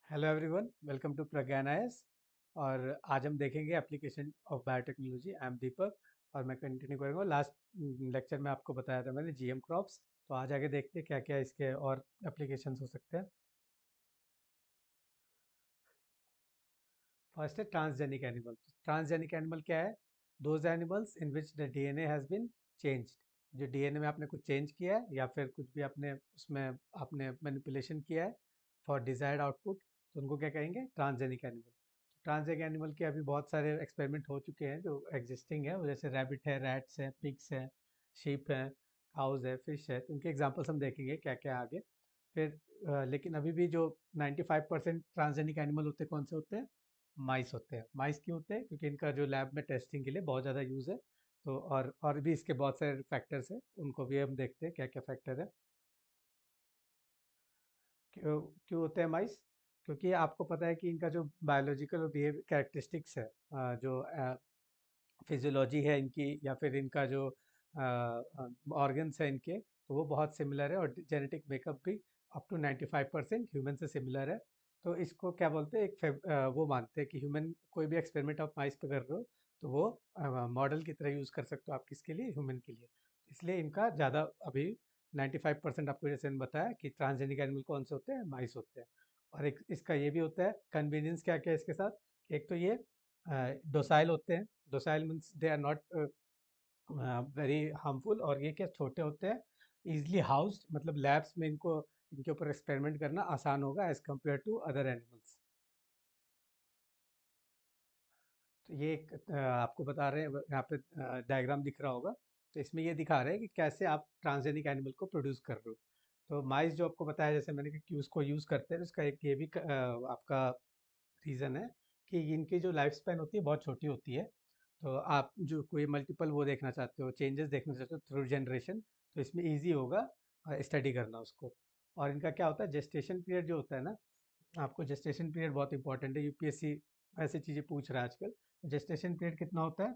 Hello everyone, welcome to Pragyan IAS. और आज हम देखेंगे application of biotechnology. I am Deepak और मैं कंटिन्यू करूँगा। लास्ट लेक्चर में आपको बताया था मैंने जीएम क्रॉप्स। तो आज आगे देखते हैं क्या क्या इसके और एप्लीकेशंस हो सकते हैं। फर्स्ट है ट्रांसजेनिक एनिमल। ट्रांसजेनिक एनिमल क्या है? Those animals in which the DNA has been changed. जो डीएनए में आपने कुछ चेंज किया है या फिर कुछ भी आपने उसमें आपने मैनिपुलेशन किया है फॉर डिजायर्ड आउटपुट, तो उनको क्या कहेंगे? Transgenic animal. ट्रांसजेनिक एनिमल के अभी बहुत सारे एक्सपेरिमेंट हो चुके हैं जो एग्जिस्टिंग है, जैसे रैबिट है, रैट्स हैं, पिग्स हैं, शीप हैं, काउज है, फिश है। तो उनके एग्जाम्पल्स हम देखेंगे क्या क्या आगे। फिर लेकिन अभी भी जो 95% ट्रांसजेनिक एनिमल होते हैं, कौन से होते हैं? माइस होते हैं। माइस क्यों होते हैं? क्योंकि इनका जो लैब में टेस्टिंग के लिए बहुत ज़्यादा यूज़ है। तो और भी इसके बहुत सारे फैक्टर्स हैं, उनको भी हम देखते हैं क्या क्या फैक्टर है। क्यों क्यों होते हैं माइस? क्योंकि आपको पता है कि इनका जो बायोलॉजिकल और बिहेवियर कैरेक्टरिस्टिक्स है, जो फिजियोलॉजी है इनकी या फिर इनका जो ऑर्गन्स है इनके, तो वो बहुत सिमिलर है। और जेनेटिक मेकअप भी अप टू 95% ह्यूमन से सिमिलर है। तो इसको क्या बोलते हैं, वो मानते हैं कि ह्यूमन कोई भी एक्सपेरिमेंट आप माइस पे कर रहे हो तो वो मॉडल की तरह यूज़ कर सकते हो आप किसके लिए? ह्यूमन के लिए। इसलिए इनका ज़्यादा अभी 95% आपको जैसे मैंने बताया कि ट्रांसजेनिक एनिमल कौन से होते हैं? माइस होते हैं। और एक इसका ये भी होता है कन्वीनियंस क्या क्या है इसके साथ, कि एक तो ये डोसाइल होते हैं। Docile means they are not very harmful. और ये क्या छोटे होते हैं, इजिली हाउस्ड, मतलब लैब्स में इनको इनके ऊपर एक्सपेरिमेंट करना आसान होगा as compare to other animals. तो ये एक आपको बता रहे हैं, यहाँ पे डायग्राम दिख रहा होगा। तो इसमें ये दिखा रहे हैं कि कैसे आप ट्रांसजेनिक एनिमल को प्रोड्यूस कर रहे हो। तो माइस जो आपको बताया, जैसे मैंने कि उसको यूज़ करते हैं, तो इसका एक ये भी आपका रीज़न है कि इनकी जो लाइफ स्पैन होती है बहुत छोटी होती है। तो आप जो कोई मल्टीपल वो देखना चाहते हो, चेंजेस देखना चाहते हो थ्रू जनरेशन, तो इसमें ईजी होगा स्टडी करना उसको। और इनका क्या होता है, जेस्टेशन पीरियड जो होता है ना, आपको जेस्टेशन पीरियड बहुत इंपॉर्टेंट है। यूपीएससी ऐसी चीज़ें पूछ रहा है आजकल। जेस्टेशन पीरियड कितना होता है?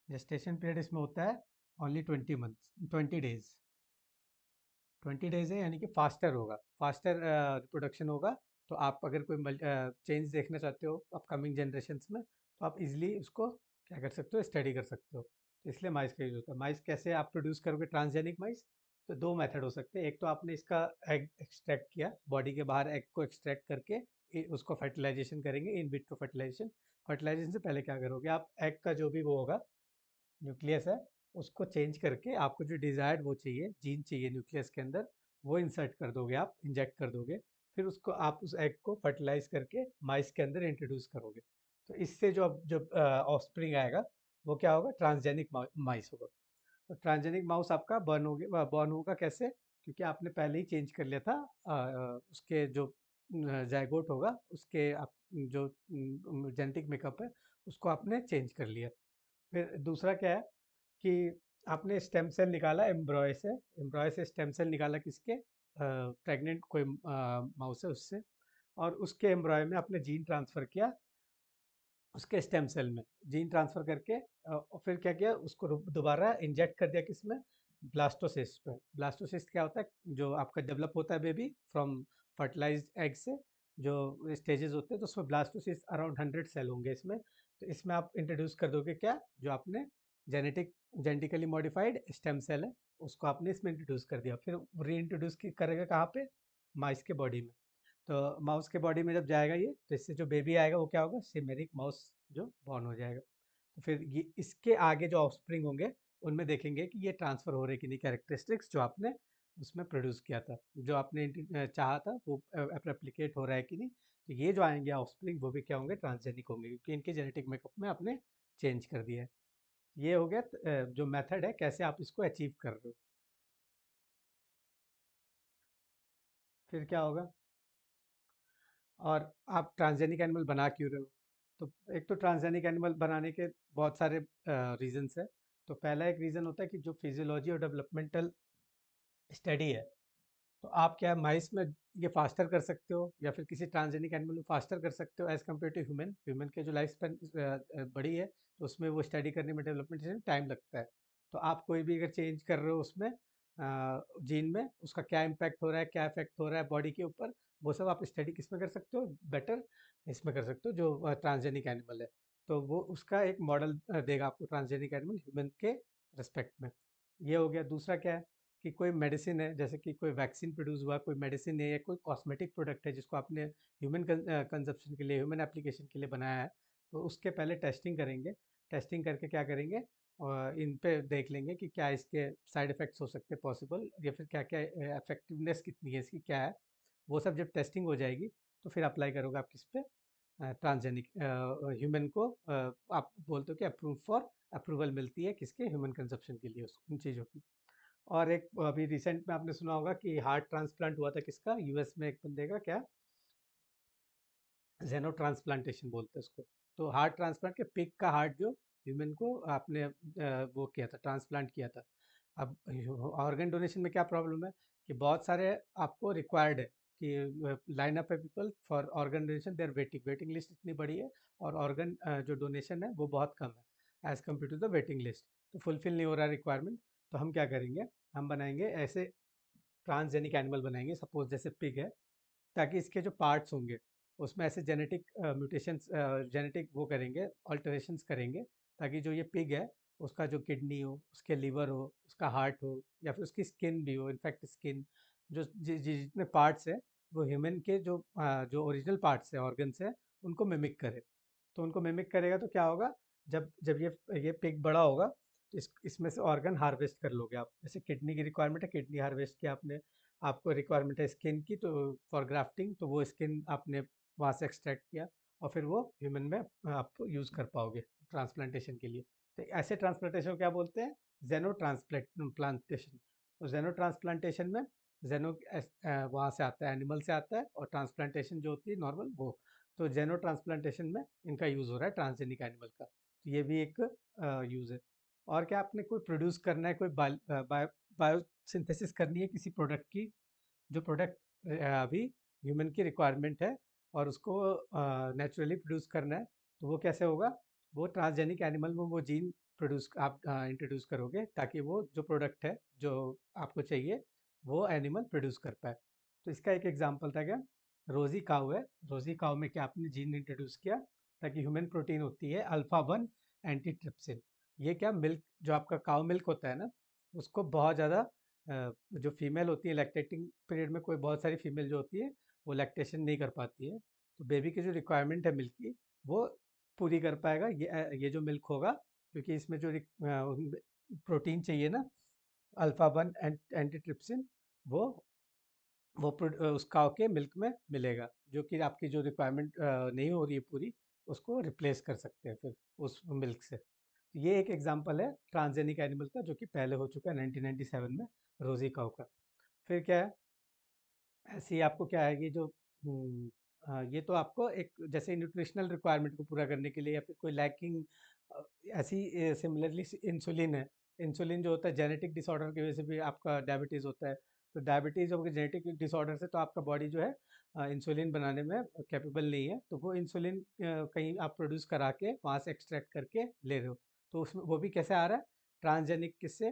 जेस्टेशन पीरियड इसमें होता है ओनली 20 मंथ्स, 20 डेज। 20 डेज है, यानी कि फास्टर होगा, फास्टर रिप्रोडक्शन होगा। तो आप अगर कोई चेंज देखना चाहते हो अपकमिंग जनरेशन्स में, तो आप इजीली उसको क्या कर सकते हो? स्टडी कर सकते हो। तो इसलिए माइस का यूज होता है। माइस कैसे आप प्रोड्यूस करोगे ट्रांसजेनिक माइस? तो दो मेथड हो सकते हैं। एक तो आपने इसका एग एक्सट्रैक्ट किया, बॉडी के बाहर एग को एक्सट्रैक्ट करके उसको फर्टिलाइजेशन करेंगे, इन विट्रो फर्टिलाइजेशन। फर्टिलाइजेशन से पहले क्या करोगे आप? एग का जो भी वो होगा, न्यूक्लियस है, उसको चेंज करके आपको जो डिजायर्ड वो चाहिए, जीन चाहिए न्यूक्लियस के अंदर, वो इंसर्ट कर दोगे, आप इंजेक्ट कर दोगे। फिर उसको आप उस एग को फर्टिलाइज करके माइस के अंदर इंट्रोड्यूस करोगे। तो इससे जो अब जो ऑफस्प्रिंग आएगा वो क्या होगा? ट्रांसजेनिक माइस होगा। तो ट्रांसजेनिक माउस आपका बर्न होगा कैसे? क्योंकि आपने पहले ही चेंज कर लिया था उसके जो जायगोट होगा, उसके आप जो जेनेटिक मेकअप है उसको आपने चेंज कर लिया। फिर दूसरा क्या है कि आपने स्टेम सेल निकाला एम्ब्रॉय से। एम्ब्रॉय से स्टेम सेल निकाला किसके? प्रेग्नेंट कोई माउस है उससे। और उसके एम्ब्रॉय में आपने जीन ट्रांसफ़र किया, उसके स्टेम सेल में जीन ट्रांसफ़र करके और फिर क्या किया? उसको दोबारा इंजेक्ट कर दिया किसमें? ब्लास्टोसिस्ट पे। ब्लास्टोसिस्ट क्या होता है? जो आपका डेवलप होता है बेबी फ्रॉम फर्टिलाइज्ड एग से, जो स्टेजेस होते हैं, तो उसमें ब्लास्टोसिस्ट अराउंड 100 सेल होंगे इसमें। तो इसमें आप इंट्रोड्यूस कर दोगे क्या? जो आपने जेनेटिकली मॉडिफाइड स्टेम सेल है, उसको आपने इसमें इंट्रोड्यूस कर दिया। फिर री इंट्रोड्यूस करेगा कहाँ पे? माइस के बॉडी में। तो माउस के बॉडी में जब जाएगा ये, तो इससे जो बेबी आएगा वो क्या होगा? सिमेरिक माउस जो बॉर्न हो जाएगा। तो फिर ये इसके आगे जो ऑफस्प्रिंग होंगे, उनमें देखेंगे कि ये ट्रांसफर हो रहे कि नहीं कैरेक्टरिस्टिक्स जो आपने उसमें प्रोड्यूस किया था, जो आपने चाहा था वो रेप्लिकेट हो रहा है कि नहीं। तो ये जो आएंगे ऑफस्प्रिंग वो भी क्या होंगे? ट्रांसजेनिक होंगे, क्योंकि इनके जेनेटिक मेकअप में आपने चेंज कर दिया है। ये हो गया जो मेथड है कैसे आप इसको अचीव कर रहे हो। फिर क्या होगा? और आप ट्रांसजेनिक एनिमल बना क्यों रहे हो? तो एक तो ट्रांसजेनिक एनिमल बनाने के बहुत सारे रीजंस है। तो पहला एक रीज़न होता है कि जो फिजियोलॉजी और डेवलपमेंटल स्टडी है, तो आप क्या माइस में ये फास्टर कर सकते हो या फिर किसी ट्रांसजेनिक एनिमल में फास्टर कर सकते हो as compare to human. Human के जो लाइफ स्पेन बड़ी है, तो उसमें वो स्टडी करने में डेवलपमेंट टाइम लगता है। तो आप कोई भी अगर चेंज कर रहे हो उसमें, जीन में उसका क्या इम्पैक्ट हो रहा है, क्या इफेक्ट हो रहा है बॉडी के ऊपर, वो सब आप स्टडी किस में कर सकते हो, बेटर इसमें कर सकते हो जो ट्रांसजेनिक एनिमल है। तो वो उसका एक मॉडल देगा आपको ट्रांसजेनिक एनिमल ह्यूमन के रिस्पेक्ट में। ये हो गया। दूसरा क्या है कि कोई मेडिसिन है, जैसे कि कोई वैक्सीन प्रोड्यूस हुआ, कोई मेडिसिन है या कोई कॉस्मेटिक प्रोडक्ट है जिसको आपने ह्यूमन कंजप्शन के लिए, ह्यूमन एप्लीकेशन के लिए बनाया है, तो उसके पहले टेस्टिंग करेंगे। टेस्टिंग करके क्या करेंगे, और इन पे देख लेंगे कि क्या इसके साइड इफ़ेक्ट्स हो सकते हैं पॉसिबल, या फिर क्या क्या इफेक्टिवनेस कितनी है इसकी, क्या है वो सब। जब टेस्टिंग हो जाएगी तो फिर अप्लाई करोगे आप किस पे, ट्रांसजेनिक ह्यूमन को। आप बोलते हो कि अप्रूव फॉर, अप्रूवल मिलती है किसके, ह्यूमन कंजप्शन के लिए उन चीज़ों की। और एक अभी रिसेंट में आपने सुना होगा कि हार्ट ट्रांसप्लांट हुआ था किसका, यूएस में एक बंदे का, क्या, जेनो ट्रांसप्लांटेशन बोलते हैं उसको। तो हार्ट ट्रांसप्लांट के पिग का हार्ट जो ह्यूमन को आपने वो किया था, ट्रांसप्लांट किया था। अब ऑर्गन डोनेशन में क्या प्रॉब्लम है कि बहुत सारे आपको रिक्वायर्ड है कि लाइन अप है people for organ donation, there waiting waiting list इतनी बड़ी है, और ऑर्गन जो डोनेशन है वो बहुत कम है as compare to the waiting list. तो फुलफिल नहीं हो रहा रिक्वायरमेंट। तो हम क्या करेंगे, हम बनाएंगे ऐसे ट्रांसजेनिक एनिमल बनाएंगे, सपोज जैसे पिग है, ताकि इसके जो पार्ट्स होंगे उसमें ऐसे जेनेटिक म्यूटेशंस, जेनेटिक वो करेंगे, अल्टरेशंस करेंगे, ताकि जो ये पिग है उसका जो किडनी हो, उसके लिवर हो, उसका हार्ट हो, या फिर उसकी स्किन भी हो, इनफैक्ट स्किन, जो जितने पार्ट्स हैं वो ह्यूमन के जो ओरिजिनल पार्ट्स हैं, ऑर्गन्स हैं, उनको मिमिक करे। तो उनको मिमिक करेगा तो क्या होगा, जब जब ये पिग बड़ा होगा तो इसमें से ऑर्गन हार्वेस्ट कर लोगे आप। जैसे किडनी की रिक्वायरमेंट है, किडनी हार्वेस्ट किया आपने। आपको रिक्वायरमेंट है स्किन की, तो फॉर ग्राफ्टिंग, तो वो स्किन आपने वहाँ से एक्सट्रैक्ट किया, और फिर वो ह्यूमन में आप यूज़ कर पाओगे ट्रांसप्लांटेशन के लिए। तो ऐसे ट्रांसप्लांटेशन को क्या बोलते हैं, जेनो ट्रांसप्लांटेशन। तो जेनो ट्रांसप्लांटेशन में जेनो वहाँ से आता है, एनिमल से आता है, और ट्रांसप्लांटेशन जो होती है नॉर्मल वो। तो जेनो ट्रांसप्लांटेशन में इनका यूज़ हो रहा है ट्रांसजेनिक एनिमल का। तो ये भी एक यूज़ है। और क्या आपने कोई प्रोड्यूस करना है, कोई बायोसिंथेसिस करनी है किसी प्रोडक्ट की, जो प्रोडक्ट अभी ह्यूमन की रिक्वायरमेंट है, और उसको नेचुरली प्रोड्यूस करना है, तो वो कैसे होगा, वो ट्रांसजेनिक एनिमल में वो जीन प्रोड्यूस आप इंट्रोड्यूस करोगे, ताकि वो जो प्रोडक्ट है जो आपको चाहिए वो एनिमल प्रोड्यूस कर पाए। तो इसका एक एग्जांपल था क्या, रोजी काऊ है। रोजी काऊ में क्या आपने जीन इंट्रोड्यूस किया, ताकि ह्यूमन प्रोटीन होती है अल्फा 1 एंटीट्रिप्सिन। ये क्या, मिल्क जो आपका काऊ मिल्क होता है ना, उसको बहुत ज़्यादा जो फीमेल होती है लैक्टेटिंग पीरियड में, कोई बहुत सारी फीमेल जो होती है वो लैक्टेशन नहीं कर पाती है, तो बेबी की जो रिक्वायरमेंट है मिल्क की, वो पूरी कर पाएगा ये जो मिल्क होगा, क्योंकि इसमें जो प्रोटीन चाहिए ना, अल्फा 1 एंटीट्रिप्सिन, वो उस काव के मिल्क में मिलेगा, जो कि आपकी जो रिक्वायरमेंट नहीं हो रही है पूरी, उसको रिप्लेस कर सकते हैं फिर उस मिल्क से। तो ये एक एग्जांपल है ट्रांसजेनिक एनिमल का, जो कि पहले हो चुका है 1997 में, रोजी काऊ का। फिर क्या है, ऐसे ही आपको क्या है कि जो ये तो आपको एक जैसे न्यूट्रिशनल रिक्वायरमेंट को पूरा करने के लिए, या फिर कोई लैकिंग, ऐसी सिमिलरली इंसुलिन है। इंसुलिन जो होता है जेनेटिक डिसऑर्डर की वजह से भी आपका डायबिटीज़ होता है। तो डायबिटीज़ और जेनेटिक डिसऑर्डर से तो आपका बॉडी जो है इंसुलिन बनाने में कैपेबल नहीं है, तो वो इंसुलिन कहीं आप प्रोड्यूस करा के वहाँ से एक्सट्रैक्ट करके ले रहे हो। तो उसमें वो भी कैसे आ रहा है, ट्रांसजेनिक, किससे,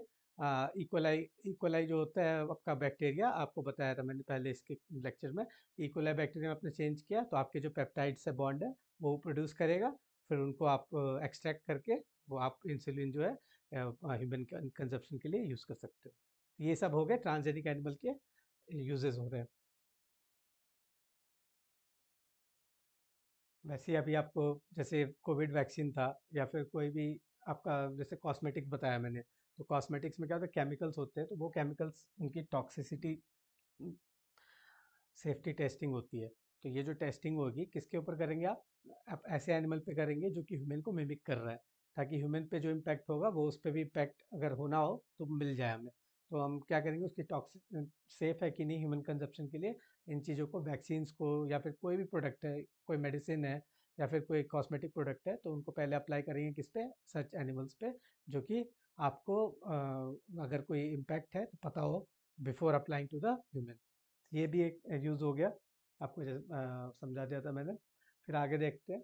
इकोलाई। इकोलाई जो होता है आपका बैक्टीरिया, आपको बताया था मैंने पहले इसके लेक्चर में। इकोलाई बैक्टीरिया आपने चेंज किया तो आपके जो पेप्टाइड से बॉन्ड है वो प्रोड्यूस करेगा, फिर उनको आप एक्सट्रैक्ट करके वो आप इंसुलिन जो है ह्यूमन कंजप्शन के लिए यूज़ कर सकते हो। तो ये सब हो गए ट्रांसजेनिक एनिमल के यूजेस हो रहे हैं। वैसे ही अभी आपको जैसे कोविड वैक्सीन था, या फिर कोई भी आपका जैसे कॉस्मेटिक्स बताया मैंने, तो कॉस्मेटिक्स में क्या होता है, केमिकल्स होते हैं, तो वो केमिकल्स उनकी टॉक्सिसिटी सेफ्टी टेस्टिंग होती है। तो ये जो टेस्टिंग होगी किसके ऊपर करेंगे आप ऐसे एनिमल पे करेंगे जो कि ह्यूमन को मिमिक कर रहा है, ताकि ह्यूमन पे जो इम्पैक्ट होगा वो उस पर भी इम्पैक्ट अगर होना हो तो मिल जाए हमें। तो हम क्या करेंगे, उसकी टॉक्सिक सेफ है कि नहीं ह्यूमन कंजप्शन के लिए, इन चीज़ों को, वैक्सीन्स को, या फिर कोई भी प्रोडक्ट है, कोई मेडिसिन है, या फिर कोई कॉस्मेटिक प्रोडक्ट है, तो उनको पहले अप्लाई करेंगे किस पे, सच एनिमल्स पे, जो कि आपको अगर कोई इम्पैक्ट है तो पता हो before applying to the human. ये भी एक यूज़ हो गया, आपको जैसे समझा दिया था मैंने। फिर आगे देखते हैं,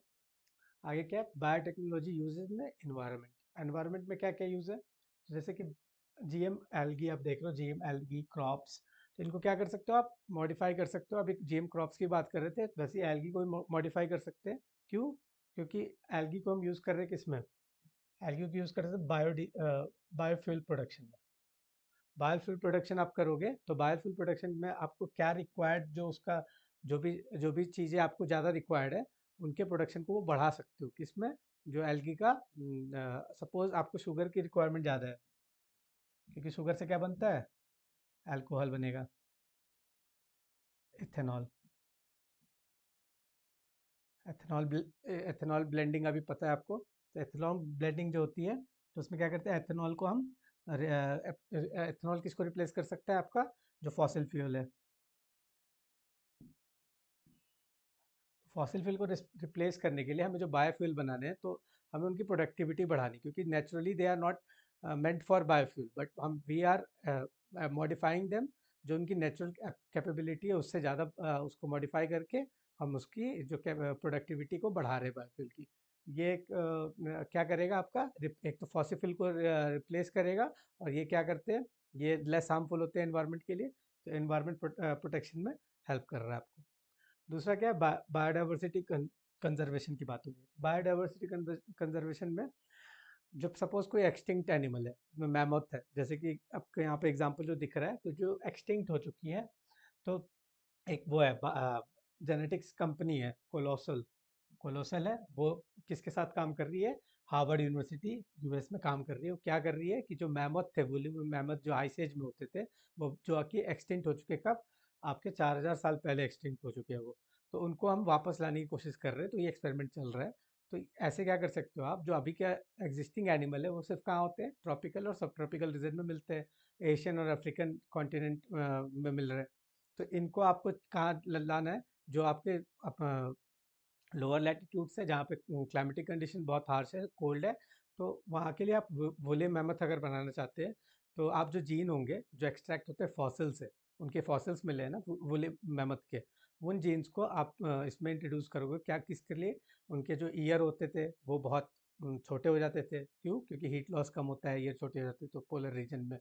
आगे क्या है, बायोटेक्नोलॉजी यूजेज में इन्वायरमेंट। एनवायरमेंट में क्या क्या यूज़ है, तो जैसे कि जीएम एल्गी आप देख रहे हो, जीएम एल्गी क्रॉप्स, तो इनको क्या कर सकते हो आप, मॉडिफाई कर सकते हो। अभी जीएम क्रॉप्स की बात कर रहे थे, वैसे एल्गी को भी मॉडिफाई कर सकते हैं। क्यों? क्योंकि एल्गी को हम यूज़ कर रहे हैं किस में, एल्गी को यूज़ कर रहे थे बायोफ्यूल प्रोडक्शन में। बायोफ्यूल प्रोडक्शन आप करोगे तो बायोफ्यूल प्रोडक्शन में आपको क्या रिक्वायर्ड, जो उसका जो भी चीज़ें आपको ज़्यादा रिक्वायर्ड है, उनके प्रोडक्शन को वो बढ़ा सकते हो किसमें, जो एल्गी का, सपोज आपको शुगर की रिक्वायरमेंट ज़्यादा है, क्योंकि शुगर से क्या बनता है, अल्कोहल बनेगा, इथेनॉल। एथेनॉल ब्लेंडिंग अभी पता है आपको, तो एथेनॉल ब्लेंडिंग जो होती है, तो उसमें क्या करते हैं, एथेनॉल को हम, एथेनॉल किसको रिप्लेस कर सकता है आपका, जो फॉसिल फ्यूल है। फॉसिल फ्यूल को रिप्लेस करने के लिए हमें जो बायोफ्यूल बनाने हैं, तो हमें उनकी प्रोडक्टिविटी बढ़ानी, क्योंकि naturally they are not meant for biofuel, but हम वी आर मॉडिफाइंग देम, जो उनकी नेचुरल कैपेबिलिटी है उससे ज़्यादा उसको मॉडिफाई करके हम उसकी जो प्रोडक्टिविटी को बढ़ा रहे हैं बायोफ्यूल की। ये एक क्या करेगा आपका, एक तो फॉसिल फ्यूल को रिप्लेस करेगा, और ये क्या करते हैं, ये लेस हार्मफुल होते हैं एनवायरनमेंट के लिए, तो एनवायरनमेंट प्रोटेक्शन में हेल्प कर रहा है आपको। दूसरा क्या है, बायोडाइवर्सिटी कंजर्वेशन की बात हो रही है। बायोडाइवर्सिटी कंजर्वेशन में जब सपोज कोई एक्सटिंक्ट एनिमल है, मैमोथ है, जैसे कि आपको यहाँ पे एग्जांपल जो दिख रहा है, तो जो एक्सटिंक्ट हो चुकी है, तो एक वो है, जेनेटिक्स कंपनी है कोलोसल, कोलोसल है वो, किसके साथ काम कर रही है, हार्वर्ड यूनिवर्सिटी यूएस में काम कर रही है। वो क्या कर रही है कि जो मैमथ थे, वुली मैमथ जो आइस एज में होते थे, वो जो कि एक्सटिंक्ट हो चुके, कब, आपके 4000 साल पहले एक्सटिंक्ट हो चुके हैं वो, तो उनको हम वापस लाने की कोशिश कर रहे हैं, तो ये एक्सपेरिमेंट चल रहा है। तो ऐसे क्या कर सकते हो आप, जो अभी क्या एग्जिस्टिंग एनिमल है वो सिर्फ कहाँ होते हैं, ट्रॉपिकल और सब ट्रॉपिकल रीजन में मिलते हैं, एशियन और अफ्रीकन कॉन्टिनेंट में मिल रहे हैं। तो इनको आपको कहाँ लाना है, जो आपके लोअर लैटिट्यूड से, जहाँ पे क्लाइमेटिक कंडीशन बहुत हार्श है, कोल्ड है, तो वहाँ के लिए आप वूले मैमथ अगर बनाना चाहते हैं, तो आप जो जीन होंगे जो एक्सट्रैक्ट होते हैं फॉसिल से, उनके फॉसिल्स मिले हैं ना वूले मैमथ के, उन जीन्स को आप इसमें इंट्रोड्यूस करोगे, क्या किसके लिए, उनके जो ईयर होते थे वो बहुत छोटे हो जाते थे, क्यों, क्योंकि हीट लॉस कम होता है, ईयर छोटे हो जाते हैं तो पोलर रीजन में,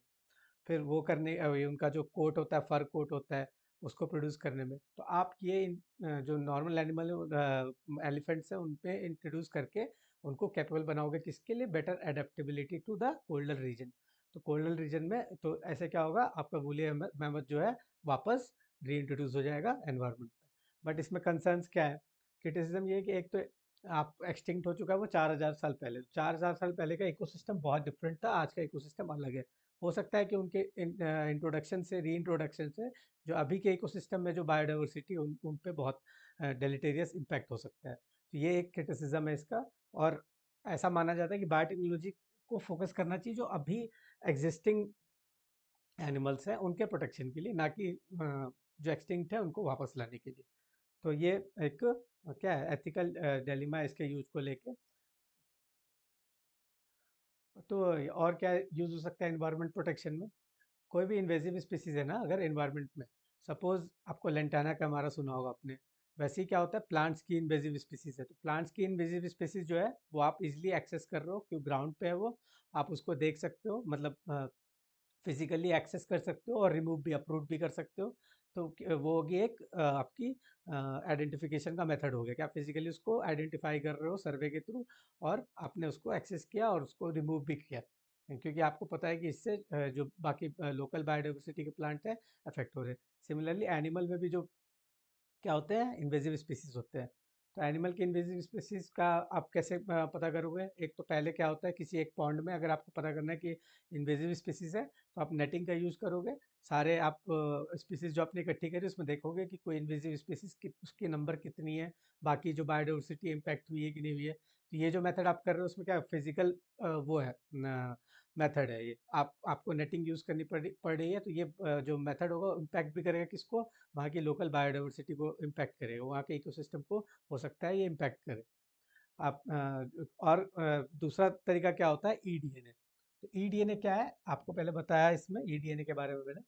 फिर वो करने ये उनका जो कोट होता है, फर कोट होता है, उसको प्रोड्यूस करने में, तो आप ये जो नॉर्मल एनिमल है, एलिफेंट्स हैं, उन पे इंट्रोड्यूस करके उनको कैपेबल बनाओगे, किसके लिए, better adaptability to the colder region. तो कोल्डर रीजन में तो ऐसे क्या होगा, आपका वूली मैमथ जो है वापस री इंट्रोड्यूस हो जाएगा एनवायरनमेंट में। बट इसमें कंसर्न्स क्या है, क्रिटिसिज्म ये है कि एक तो आप एक्सटिंक्ट हो चुका है वो 4000 साल पहले, 4000 साल पहले का इकोसिस्टम बहुत डिफरेंट था, आज का इकोसिस्टम अलग है। हो सकता है कि उनके इंट्रोडक्शन से, री इंट्रोडक्शन से, जो अभी के इकोसिस्टम में जो बायोडाइवर्सिटी उन पे बहुत डेलिटेरियस इम्पैक्ट हो सकता है, तो ये एक क्रिटिसिज्म है इसका। और ऐसा माना जाता है कि बायोटेक्नोलॉजी को फोकस करना चाहिए जो अभी एग्जिस्टिंग एनिमल्स हैं उनके प्रोटेक्शन के लिए, ना कि जो एक्सटिंक्ट है उनको वापस लाने के लिए। तो ये एक क्या है, एथिकल डिलेमा है इसके यूज को लेके। तो और क्या यूज हो सकता है एनवायरनमेंट प्रोटेक्शन में, कोई भी इन्वेजिव स्पीसीज है ना, अगर एनवायरनमेंट में, सपोज आपको लेंटाना का हमारा सुना होगा आपने, वैसे ही क्या होता है, प्लांट्स की इन्वेजिव स्पीसीज है, तो प्लांट्स की इन्वेजिव स्पीसीज जो है वो आप इजीली एक्सेस कर रहे हो, क्यों, ग्राउंड पे है वो, आप उसको देख सकते हो, मतलब फिजिकली एक्सेस कर सकते हो, और रिमूव भी, अप्रूव भी कर सकते हो। तो वो होगी एक आपकी आइडेंटिफिकेशन का मेथड हो गया कि आप फिजिकली उसको आइडेंटिफाई कर रहे हो सर्वे के थ्रू, और आपने उसको एक्सेस किया और उसको रिमूव भी किया, क्योंकि आपको पता है कि इससे जो बाकी लोकल बायोडाइवर्सिटी के प्लांट है अफेक्ट हो रहे हैं। सिमिलरली एनिमल में भी जो क्या होते हैं, इन्वेजिव स्पीसीज होते हैं, तो एनिमल के इन्वेजिव स्पीसीज का आप कैसे पता करोगे, एक तो पहले क्या होता है, किसी एक पॉन्ड में अगर आपको पता करना है कि इन्वेजिव स्पीसीज है, तो आप नेटिंग का यूज़ करोगे, सारे आप स्पीसीज जो आपने इकट्ठी करी उसमें देखोगे कि कोई इन्वेजिव स्पीसीज उसकी नंबर कितनी है, बाकी जो बायोडाइवर्सिटी इम्पैक्ट हुई है कि नहीं हुई है। तो ये जो मेथड आप कर रहे हो उसमें क्या फिजिकल वो है, मेथड है ये, आपको नेटिंग यूज़ करनी पड़ रही है, तो ये जो मेथड होगा इम्पैक्ट भी करेगा किसको, वहाँ की लोकल बायोडाइवर्सिटी को इम्पैक्ट करेगा, वहाँ के इकोसिस्टम को हो सकता है ये इम्पैक्ट करे। आप और दूसरा तरीका क्या होता है, ईडीएनए। तो ईडीएनए क्या है, आपको पहले बताया इसमें ईडीएनए के बारे में मैंने।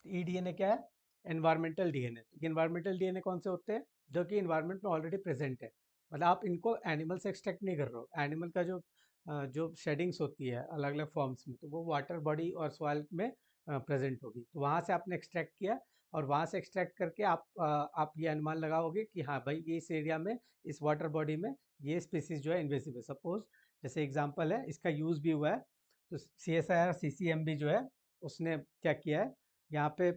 ईडीएनए क्या है, एनवायरमेंटल डीएनए। एनवायरमेंटल डीएनए कौन से होते हैं, जो कि एनवायरमेंट में ऑलरेडी प्रेजेंट है। मतलब आप इनको एनिमल से एक्सट्रैक्ट नहीं कर रहे हो। एनिमल का जो शेडिंग्स होती है अलग अलग फॉर्म्स में, तो वो वाटर बॉडी और सॉइल में प्रेजेंट होगी, तो वहाँ से आपने एक्सट्रैक्ट किया, और वहाँ से एक्सट्रैक्ट करके आप ये अनुमान लगाओगे कि हाँ भाई, ये इस एरिया में, इस वाटर बॉडी में ये स्पीसीज जो है इन्वेसिव है। सपोज जैसे एग्जांपल है, इसका यूज़ भी हुआ है, तो CSIR CCMB जो है, उसने क्या किया है, यहाँ पे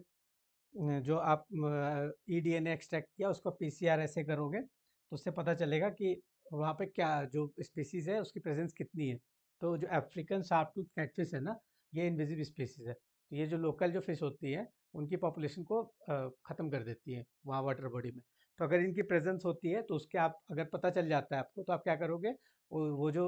जो आप eDNA एक्सट्रैक्ट किया उसको PCR ऐसे करोगे, तो उससे पता चलेगा कि वहाँ पे क्या जो स्पीसीज है उसकी प्रेजेंस कितनी है। तो जो अफ्रीकन शार्प टूथ कैटफिश है ना, ये इनविजिबल स्पीसीज है, तो ये जो लोकल जो फिश होती है उनकी पॉपुलेशन को ख़त्म कर देती है वहाँ वाटर बॉडी में। तो अगर इनकी प्रेजेंस होती है तो उसके आप अगर पता चल जाता है आपको, तो आप क्या करोगे, वो जो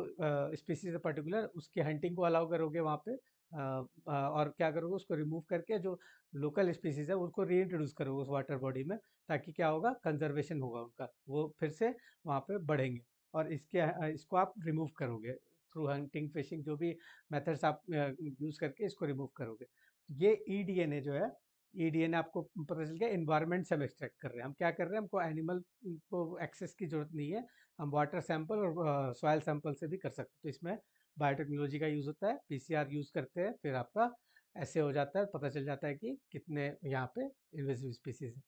स्पीसीज है पर्टिकुलर, उसकी हंटिंग को अलाउ करोगे वहाँ पे, और क्या करोगे, उसको रिमूव करके जो लोकल स्पीसीज है उसको रीइंट्रोड्यूस करोगे उस वाटर बॉडी में, ताकि क्या होगा, कंजर्वेशन होगा उनका, वो फिर से वहाँ पे बढ़ेंगे। और इसको आप रिमूव करोगे थ्रू हंटिंग, फिशिंग, जो भी मेथड्स आप यूज़ करके इसको रिमूव करोगे। ये ईडीएनए जो है, ईडीएनए आपको पता चल गया, इन्वायरमेंट से हम एक्सट्रैक्ट कर रहे हैं। हम क्या कर रहे हैं, हमको एनिमल को एक्सेस की जरूरत नहीं है, हम वाटर सैंपल और सॉयल सैंपल से भी कर सकते हैं। तो इसमें बायोटेक्नोलॉजी का यूज़ होता है, पीसीआर यूज़ करते हैं, फिर आपका ऐसे हो जाता है, पता चल जाता है कि कितने यहाँ पे इन्वेसिव स्पीसीज है।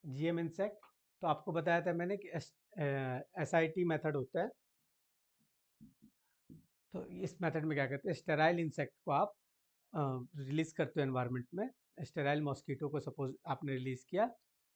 जीएम इंसेक्ट, तो आपको बताया था मैंने कि SIT मेथड होता है। तो इस मेथड में क्या करते हैं, स्टेराइल इंसेक्ट को आप रिलीज करते हो एनवायरनमेंट में। स्टेराइल मॉस्किटो को सपोज आपने रिलीज किया,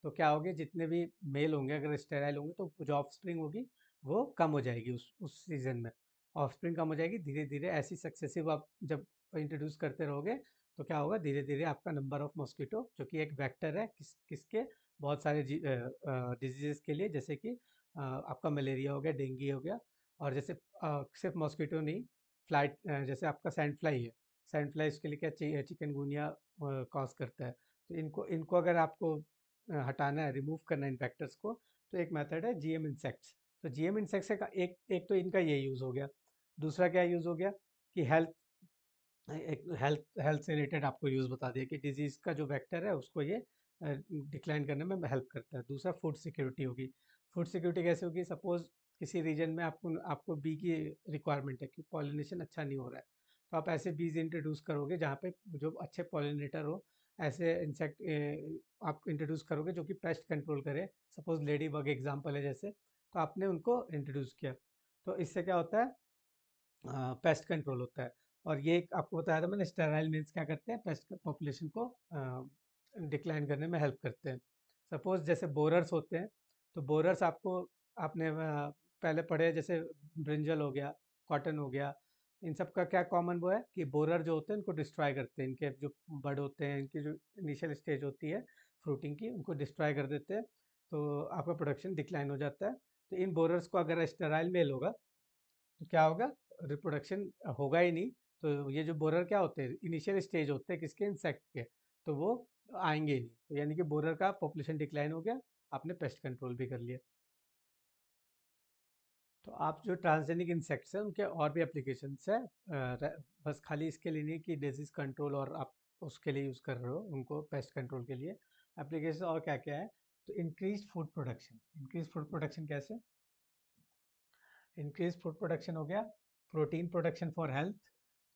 तो क्या होगे, जितने भी मेल होंगे अगर स्टेराइल होंगे, तो जो ऑफस्प्रिंग होगी वो कम हो जाएगी उस सीजन में। ऑफस्प्रिंग कम हो जाएगी, धीरे धीरे ऐसी सक्सेसिव आप जब इंट्रोड्यूस करते रहोगे, तो क्या होगा, धीरे धीरे आपका नंबर ऑफ मॉस्किटो, जो कि एक वेक्टर है किसके, बहुत सारे डिजीजेस के लिए, जैसे कि आपका मलेरिया हो गया, डेंगू हो गया, और जैसे सिर्फ मॉस्किटो नहीं, फ्लाइट, जैसे आपका सैंड फ्लाई है, सैंड फ्लाई उसके लिए क्या चाहिए, चिकनगुनिया कॉज करता है। तो इनको इनको अगर आपको हटाना है, रिमूव करना है इन्फेक्टर्स को, तो एक मेथड है जीएम इंसेक्ट्स। तो जीएम इंसेक्ट्स का एक तो इनका ये यूज़ हो गया। दूसरा क्या यूज़ हो गया कि एक हेल्थ हेल्थ से रिलेटेड आपको यूज़ बता दिया कि डिजीज़ का जो वेक्टर है उसको ये डिक्लाइन करने में हेल्प करता है। दूसरा फूड सिक्योरिटी होगी। फूड सिक्योरिटी कैसे होगी, सपोज़ किसी रीजन में आपको आपको बी की रिक्वायरमेंट है कि पॉलिनेशन अच्छा नहीं हो रहा है, तो आप ऐसे बीज इंट्रोड्यूस करोगे जहाँ पे जो अच्छे पॉलिनेटर हो, ऐसे इंसेक्ट आप इंट्रोड्यूस करोगे जो कि पेस्ट कंट्रोल करे। सपोज़ लेडी बग एग्जाम्पल है जैसे, तो आपने उनको इंट्रोड्यूस किया, तो इससे क्या होता है, पेस्ट कंट्रोल होता है। और ये आपको बताया था मैंने, स्टेराइल मीन्स क्या करते हैं, पेस्ट पॉपुलेशन को डिक्लाइन करने में हेल्प करते हैं। सपोज जैसे बोरर्स होते हैं, तो बोरर्स आपने पहले पढ़े, जैसे ब्रिंजल हो गया, कॉटन हो गया, इन सब का क्या कॉमन वो है कि बोरर जो होते हैं इनको डिस्ट्रॉय करते हैं, इनके जो बड होते हैं, इनकी जो इनिशियल स्टेज होती है फ्रूटिंग की, उनको डिस्ट्रॉय कर देते हैं, तो आपका प्रोडक्शन डिक्लाइन हो जाता है। तो इन बोरर्स को अगर स्टेराइल मेल होगा, तो क्या होगा, रिप्रोडक्शन होगा ही नहीं। तो ये जो बोरर क्या होते हैं, इनिशियल स्टेज होते हैं किसके, इंसेक्ट के, तो वो आएंगे ही नहीं, तो यानी कि बोरर का पॉपुलेशन डिक्लाइन हो गया, आपने पेस्ट कंट्रोल भी कर लिया। तो आप जो ट्रांसजेनिक इंसेक्ट्स हैं उनके और भी एप्लीकेशंस है, बस खाली इसके लिए नहीं कि डिजीज कंट्रोल और आप उसके लिए यूज़ कर रहे हो उनको, पेस्ट कंट्रोल के लिए एप्लीकेशन और क्या क्या है। तो increase food production, increase food production कैसे, इंक्रीज फूड प्रोडक्शन हो गया, protein production for health,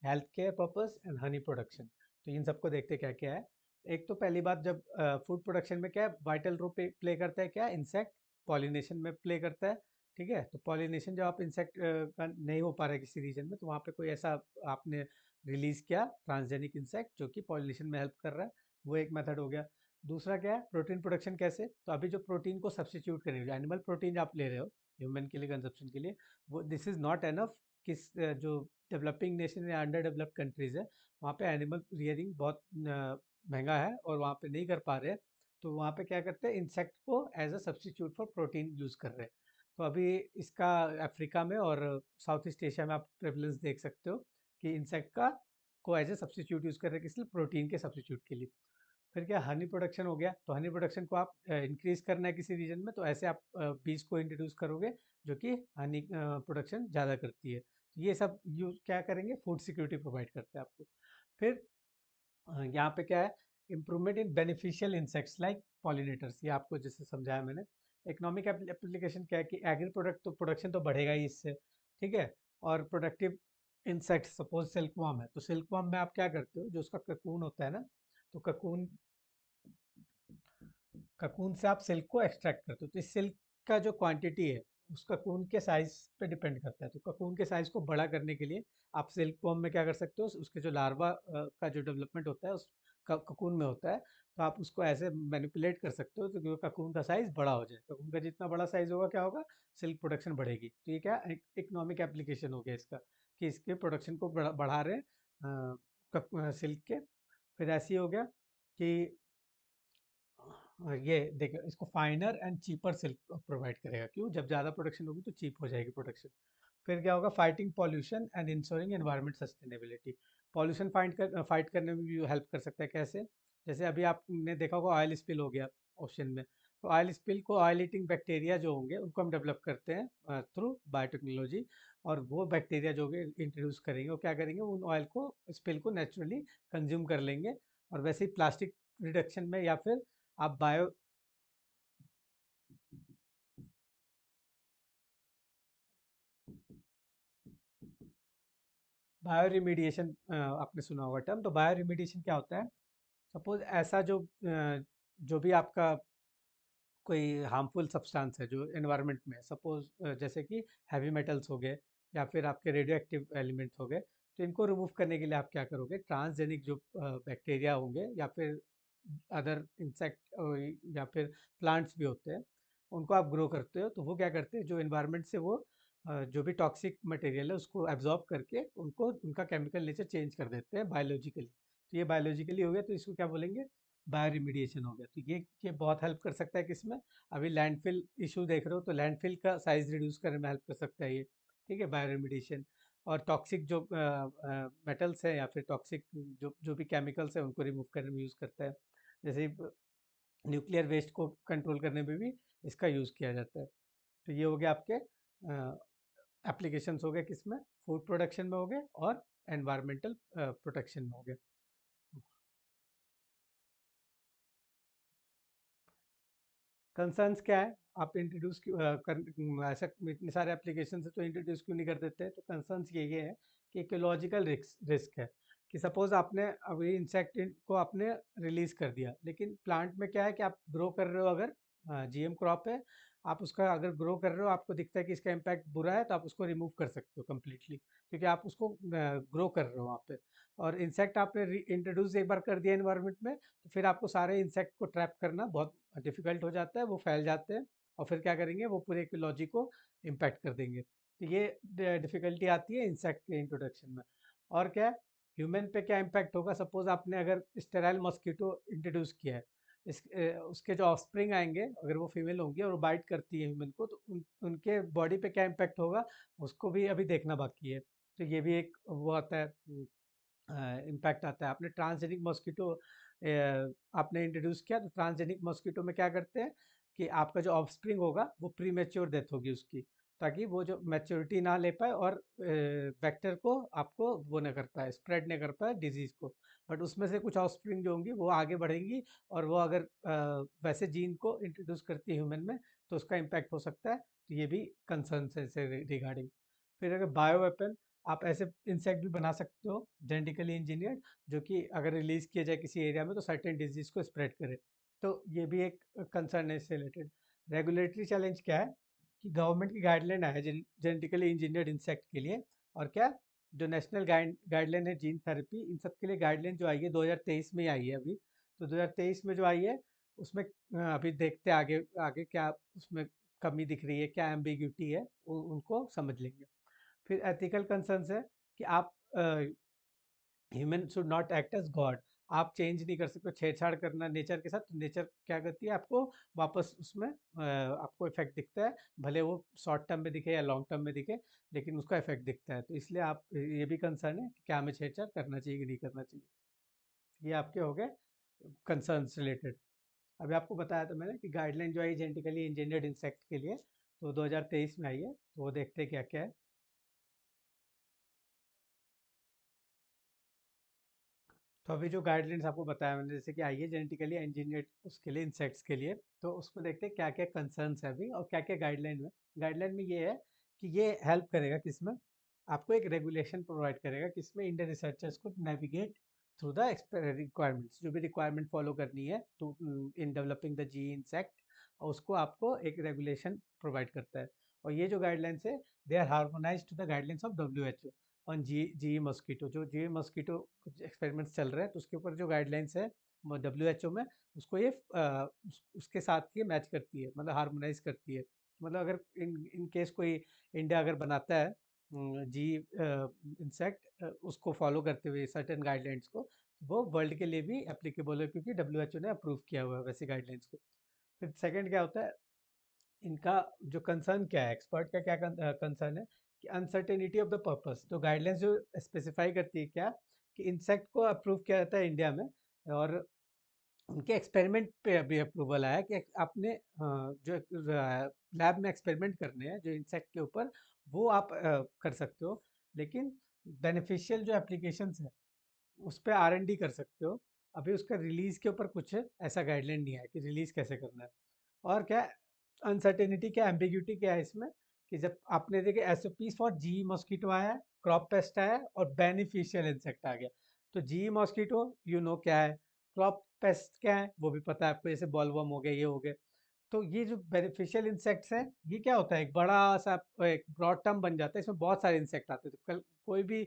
health care purpose, and honey production. तो इन सबको देखते क्या क्या है। एक तो पहली बात, जब फूड प्रोडक्शन में क्या वाइटल रोल प्ले करता है, क्या, इंसेक्ट पॉलिनेशन में प्ले करता है। ठीक है, तो पॉलिनेशन जब आप इंसेक्ट का नहीं हो पा रहा है किसी रीजन में, तो वहाँ पे कोई ऐसा आपने रिलीज किया ट्रांसजेनिक इंसेक्ट जो कि पॉलिनेशन में हेल्प कर रहा है, वो एक मेथड हो गया। दूसरा क्या है, प्रोटीन प्रोडक्शन कैसे, तो अभी जो प्रोटीन को सब्सटीट्यूट करेंगे, जो एनिमल प्रोटीन आप ले रहे हो ह्यूमन के लिए कंजप्शन के लिए, वो दिस इज़ नॉट एनफ। जो डेवलपिंग नेशन या अंडर डेवलप्ड कंट्रीज़ है, वहाँ पे एनिमल रियरिंग बहुत महंगा है और वहाँ पे नहीं कर पा रहे हैं, तो वहाँ पे क्या करते हैं, इंसेक्ट को as a substitute for protein use कर रहे हैं। तो अभी इसका अफ्रीका में और साउथ ईस्ट एशिया में आप प्रेवलेंस देख सकते हो कि इंसेक्ट का को एज ए सब्स्टिट्यूट यूज़ कर रहे हैं, किस लिए, प्रोटीन के सब्स्टिट्यूट के लिए। फिर क्या, हनी प्रोडक्शन हो गया, तो हनी प्रोडक्शन को आप इंक्रीज करना है किसी रीजन में, तो ऐसे आप बीज को इंट्रोड्यूस करोगे जो कि हनी प्रोडक्शन ज़्यादा करती है। तो ये सब यूज क्या करेंगे, फूड सिक्योरिटी प्रोवाइड करते हैं आपको। फिर यहाँ पे क्या है, improvement in beneficial insects like pollinators, ये आपको जैसे समझाया मैंने। इकोनॉमिक एप्लीकेशन क्या है कि एग्री प्रोडक्ट तो प्रोडक्शन तो बढ़ेगा ही इससे, ठीक है। और प्रोडक्टिव इंसेक्ट, सपोज सिल्कवॉर्म है, तो सिल्कवॉर्म में आप क्या करते हो, जो उसका ककून होता है ना, तो ककून ककून से आप सिल्क को एक्सट्रैक्ट करते हो, तो इस सिल्क का जो क्वांटिटी है उस ककून के साइज पे डिपेंड करता है। तो ककून के साइज को बड़ा करने के लिए आप सिल्क वॉर्म में क्या कर सकते हो, उसके जो लार्वा का जो डेवलपमेंट होता है उस ककून में होता है, तो आप उसको ऐसे मैनिपुलेट कर सकते हो तो ककून का साइज बड़ा हो जाए। ककून का जितना बड़ा साइज होगा क्या होगा, सिल्क प्रोडक्शन बढ़ेगी। तो ये क्या इकोनॉमिक एप्लीकेशन हो गया इसका, कि इसके प्रोडक्शन को बढ़ा रहे हैं सिल्क के। फिर ऐसे ही हो गया कि ये देखो, इसको फाइनर एंड चीपर सिल्क प्रोवाइड करेगा। क्यों, जब ज़्यादा प्रोडक्शन होगी तो चीप हो जाएगी प्रोडक्शन। फिर क्या होगा, fighting pollution and ensuring environment sustainability. Pollution fight करने में भी हेल्प कर सकता है। कैसे, जैसे अभी आपने देखा होगा ऑयल स्पिल हो गया ओशन में, तो ऑयल स्पिल को ऑयल ईटिंग बैक्टीरिया जो होंगे उनको हम डेवलप करते हैं थ्रू बायोटेक्नोलॉजी। और वो बैक्टीरिया जो होंगे इंट्रोड्यूस करेंगे, वो क्या करेंगे, उन ऑयल को, स्पिल को नेचुरली कंज्यूम कर लेंगे। और वैसे ही प्लास्टिक रिडक्शन में, या फिर आप बायो रिमीडिएशन आपने सुना होगा टर्म। तो बायो रिमीडिएशन क्या होता है, सपोज ऐसा जो भी आपका कोई हार्मफुल सब्सटेंस है जो एनवायरनमेंट में, सपोज जैसे कि हैवी मेटल्स हो गए या फिर आपके रेडियो एक्टिव एलिमेंट्स हो गए, तो इनको रिमूव करने के लिए आप क्या करोगे, ट्रांसजेनिक जो बैक्टीरिया होंगे या फिर अदर इंसेक्ट या फिर प्लांट्स भी होते हैं, उनको आप ग्रो करते हो। तो वो क्या करते हैं, जो इन्वायरमेंट से वो जो भी टॉक्सिक मटेरियल है उसको एब्जॉर्ब करके उनको, उनका केमिकल नेचर चेंज कर देते हैं बायोलॉजिकली। तो ये बायोलॉजिकली हो गया, तो इसको क्या बोलेंगे, बायो रिमीडिएशन हो गया। तो ये बहुत हेल्प कर सकता है किसमें, अभी लैंडफिल इशू देख रहे हो, तो लैंडफिल का साइज रिड्यूस करने में हेल्प कर सकता है ये, ठीक है, बायो रिमीडिएशन। और टॉक्सिक जो मेटल्स हैं या फिर टॉक्सिक जो जो भी केमिकल्स हैं उनको रिमूव करने में यूज़ करता है। जैसे न्यूक्लियर वेस्ट को कंट्रोल करने में भी इसका यूज़ किया जाता है। तो ये हो गया आपके एप्लीकेशंस हो गए किसमें, फूड प्रोडक्शन में हो गए और एनवायरमेंटल प्रोटेक्शन में हो गए। कंसर्न्स क्या है, आप इंट्रोड्यूस ऐसा इतने सारे एप्लीकेशन है तो इंट्रोड्यूस क्यों नहीं कर देते, तो कंसर्न्स ये है कि इकोलॉजिकल रिस्क है। कि सपोज आपने अभी इंसेक्ट को आपने रिलीज कर दिया, लेकिन प्लांट में क्या है कि आप ग्रो कर रहे हो, अगर जीएम क्रॉप है, आप उसका अगर ग्रो कर रहे हो, आपको दिखता है कि इसका इम्पैक्ट बुरा है, तो आप उसको रिमूव कर सकते हो कम्प्लीटली, क्योंकि आप उसको ग्रो कर रहे हो वहाँ पे। और इंसेक्ट आपने इंट्रोड्यूस एक बार कर दिया इन्वायरमेंट में, तो फिर आपको सारे इंसेक्ट को ट्रैप करना बहुत डिफिकल्ट हो जाता है, वो फैल जाते हैं और फिर क्या करेंगे, वो पूरे इकोलॉजी को इम्पैक्ट कर देंगे। तो ये डिफिकल्टी आती है इंसेक्ट के इंट्रोडक्शन में। और क्या है, ह्यूमन पे क्या इम्पैक्ट होगा, सपोज आपने अगर स्टेराइल मॉस्किटो इंट्रोड्यूस किया है, उसके जो ऑफस्प्रिंग आएंगे, अगर वो फीमेल होंगी और वो बाइट करती है ह्यूमन को, तो उनके बॉडी पे क्या इम्पैक्ट होगा, उसको भी अभी देखना बाकी है। तो ये भी एक वो आता है, इम्पैक्ट आता है। आपने ट्रांसजेनिक मॉस्किटो आपने इंट्रोड्यूस किया, तो ट्रांसजेनिक मॉस्किटो में क्या करते हैं कि आपका जो ऑफस्प्रिंग होगा वो प्री मैच्योर डेथ होगी उसकी, ताकि वो जो मैच्योरिटी ना ले पाए और वेक्टर को आपको वो ना कर पाए, स्प्रेड नहीं कर पाए डिजीज को। बट उसमें से कुछ ऑफस्प्रिंग जो होंगी वो आगे बढ़ेंगी, और वो अगर वैसे जीन को इंट्रोड्यूस करती है ह्यूमन में, तो उसका इम्पैक्ट हो सकता है। तो ये भी कंसर्न है इससे रिगार्डिंग। फिर अगर बायो वेपन, आप ऐसे इंसेक्ट भी बना सकते हो जेनेटिकली इंजीनियर्ड, जो कि अगर रिलीज किया जाए किसी एरिया में तो सर्टेन डिजीज को स्प्रेड करे। तो ये भी एक कंसर्न है इससे रिलेटेड। रेगुलेटरी चैलेंज क्या है कि गवर्नमेंट की गाइडलाइन है जेनेटिकली इंजीनियर्ड इंसेक्ट के लिए, और क्या, जो नेशनल गाइडलाइन है जीन थेरेपी, इन सब के लिए गाइडलाइन जो आई है 2023 में ही आई है अभी। तो 2023 में जो आई है उसमें अभी देखते हैं आगे आगे क्या उसमें कमी दिख रही है, क्या एम्बिग्यूटी है, उनको समझ लेंगे। फिर एथिकल कंसर्न्स है कि आप human should not act as God. आप चेंज नहीं कर सकते, छेड़छाड़ करना नेचर के साथ, तो नेचर क्या करती है, आपको वापस उसमें आपको इफेक्ट दिखता है, भले वो शॉर्ट टर्म में दिखे या लॉन्ग टर्म में दिखे, लेकिन उसका इफेक्ट दिखता है। तो इसलिए आप, ये भी कंसर्न है कि क्या हमें छेड़छाड़ करना चाहिए कि नहीं करना चाहिए। ये आपके हो गए कंसर्न्स रिलेटेड। अभी आपको बताया था मैंने कि गाइडलाइन जो है जेनेटिकली इंजीनियर्ड इंसेक्ट के लिए, तो 2023 में आई है, तो वो देखते हैं क्या क्या है। तो अभी जो गाइडलाइंस आपको बताया मैंने, जैसे कि आइए जेनेटिकली इंजीनियर्ड उसके लिए इंसेक्ट्स के लिए, तो उसमें देखते हैं क्या क्या कंसर्न्स है अभी और क्या क्या गाइडलाइन में ये है कि ये हेल्प करेगा किसमें, आपको एक रेगुलेशन प्रोवाइड करेगा किसमें इंडियन रिसर्चर्स को नेविगेट थ्रू द रिक्वायरमेंट्स, जो भी रिक्वायरमेंट फॉलो करनी है to in developing the G insect, और उसको आपको एक रेगुलेशन प्रोवाइड करता है। और ये जो गाइडलाइंस है they are harmonise to the guidelines of WHO on G mosquito. जो जी मॉस्किटो एक्सपेरिमेंट्स चल रहे हैं तो उसके ऊपर जो गाइडलाइंस है WHO में, उसको ये उसके साथ ये मैच करती है, मतलब हार्मोनाइज करती है। मतलब अगर इन केस कोई इंडिया अगर बनाता है जी इंसेक्ट उसको फॉलो करते हुए सर्टेन गाइडलाइंस को, वो वर्ल्ड के लिए भी एप्लीकेबल है क्योंकि WHO ने अप्रूव किया हुआ है वैसे गाइडलाइंस को। फिर सेकंड क्या होता है, इनका जो कंसर्न क्या है, एक्सपर्ट का क्या कंसर्न है कि अनसर्टेनिटी ऑफ द पर्पस। तो गाइडलाइंस जो स्पेसिफाई करती है क्या, कि इंसेक्ट को अप्रूव किया जाता है इंडिया में, और उनके एक्सपेरिमेंट पे अभी अप्रूवल आया कि आपने जो लैब में एक्सपेरिमेंट करने हैं जो इंसेक्ट के ऊपर, वो आप कर सकते हो, लेकिन बेनिफिशियल जो एप्लीकेशंस है उस पर R&D कर सकते हो। अभी उसका रिलीज के ऊपर कुछ ऐसा गाइडलाइन नहीं है कि रिलीज कैसे करना है। और क्या अनसर्टेनिटी, क्या एम्बिग्यूटी क्या है इसमें, कि जब आपने देखे SOPs फॉर जी मॉस्किटो आया है, क्रॉप पेस्ट आया है और बेनिफिशियल इंसेक्ट आ गया। तो जी मॉस्किटो यू नो क्या है, क्रॉप पेस्ट क्या है वो भी पता है आपको, जैसे बॉलवर्म हो गए, ये हो गए। तो ये जो बेनिफिशियल इंसेक्ट्स हैं, ये क्या होता है, एक बड़ा सा एक ब्रॉड टर्म बन जाता है, इसमें बहुत सारे इंसेक्ट आते हैं। तो कल कोई भी